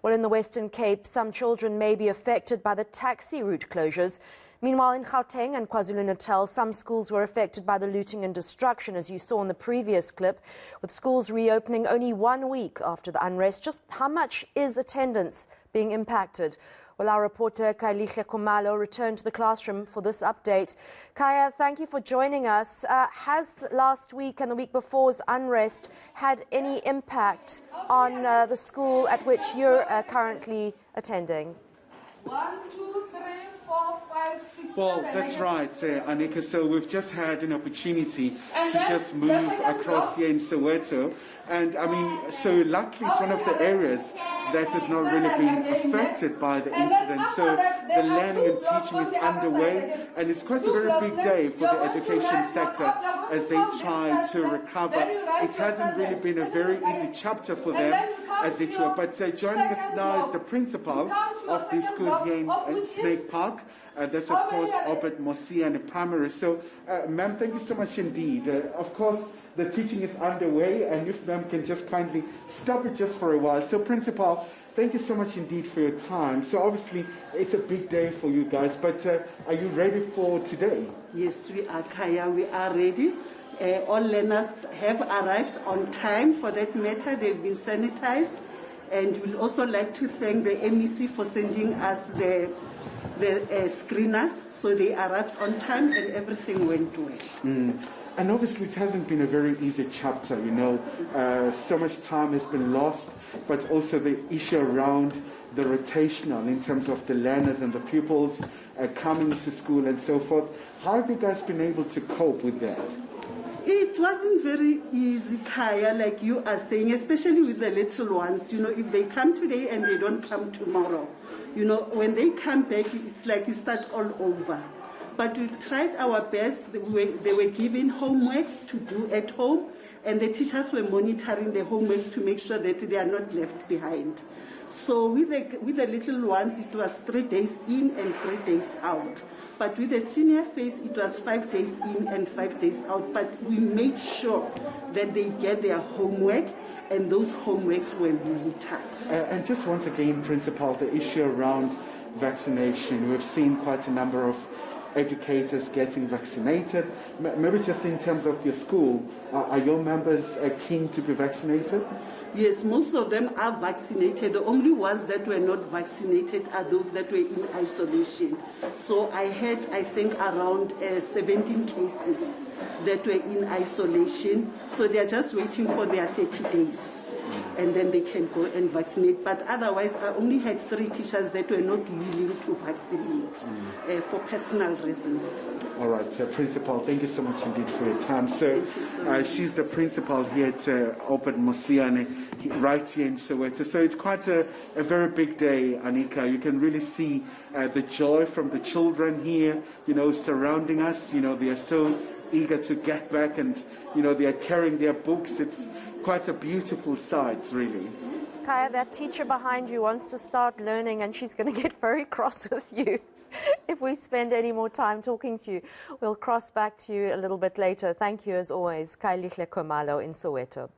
Well, in the Western Cape, some children may be affected by the taxi route closures. Meanwhile, in Gauteng and KwaZulu-Natal, some schools were affected by the looting and destruction, as you saw in the previous clip, with schools reopening only 1 week after the unrest. Just how much is attendance being impacted? Well, our reporter Khayelihle Khumalo returned to the classroom for this update. Kaya, thank you for joining us. Has last week and the week before's unrest had any impact on the school at which you're currently attending? 1, 2, 3, 4, 5, 6, Well, that's right, Annika. So we've just had an opportunity to just move across here in Soweto. And I mean, so luckily it's one of the areas that has not really been affected by the incident. So the learning and teaching is underway, and it's quite a very big day for the education sector as they try to recover. It hasn't really been a very easy chapter for them as they try. But joining us now is the principal of the school here in Snake Park. That's, of course, Motshekga Primary. So, ma'am, thank you so much indeed. Of course, the teaching is underway, and if ma'am can just kindly stop it just for a while. So, principal, thank you so much indeed for your time. So, obviously, it's a big day for you guys, but are you ready for today? Yes, we are, Kaya. We are ready. All learners have arrived on time. For that matter, they've been sanitized. And we'd also like to thank the MEC for sending us the screeners, so they arrived on time and everything went well. And obviously it hasn't been a very easy chapter, you know. So much time has been lost, but also the issue around the rotational in terms of the learners and the pupils coming to school and so forth. How have you guys been able to cope with that? It wasn't very easy, Kaya, like you are saying, especially with the little ones. You know, if they come today and they don't come tomorrow, you know, when they come back, it's like you start all over. But we've tried our best. They were given homeworks to do at home, and the teachers were monitoring the homeworks to make sure that they are not left behind. So with the little ones, it was 3 days in and 3 days out. But with the senior phase, it was 5 days in and 5 days out. But we made sure that they get their homework, and those homeworks were monitored. And just once again, Principal, the issue around vaccination. We've seen quite a number of educators getting vaccinated. Maybe just in terms of your school, are your members keen to be vaccinated? Yes, most of them are vaccinated. The only ones that were not vaccinated are those that were in isolation. So I had, I think, around 17 cases that were in isolation. So they are just waiting for their 30 days. And then they can go and vaccinate. But otherwise, I only had 3 teachers that were not willing to vaccinate for personal reasons. All right, Principal, thank you so much indeed for your time. So, she's the principal here at Motshekga, right here in Soweto. So it's quite a very big day, Annika. You can really see the joy from the children here, you know, surrounding us. You know, they are so eager to get back, and you know, they are carrying their books. It's quite a beautiful sight, really. Kaya, that teacher behind you wants to start learning, and she's going to get very cross with you if we spend any more time talking to you. We'll cross back to you a little bit later. Thank you, as always. Khayelihle Khumalo in Soweto.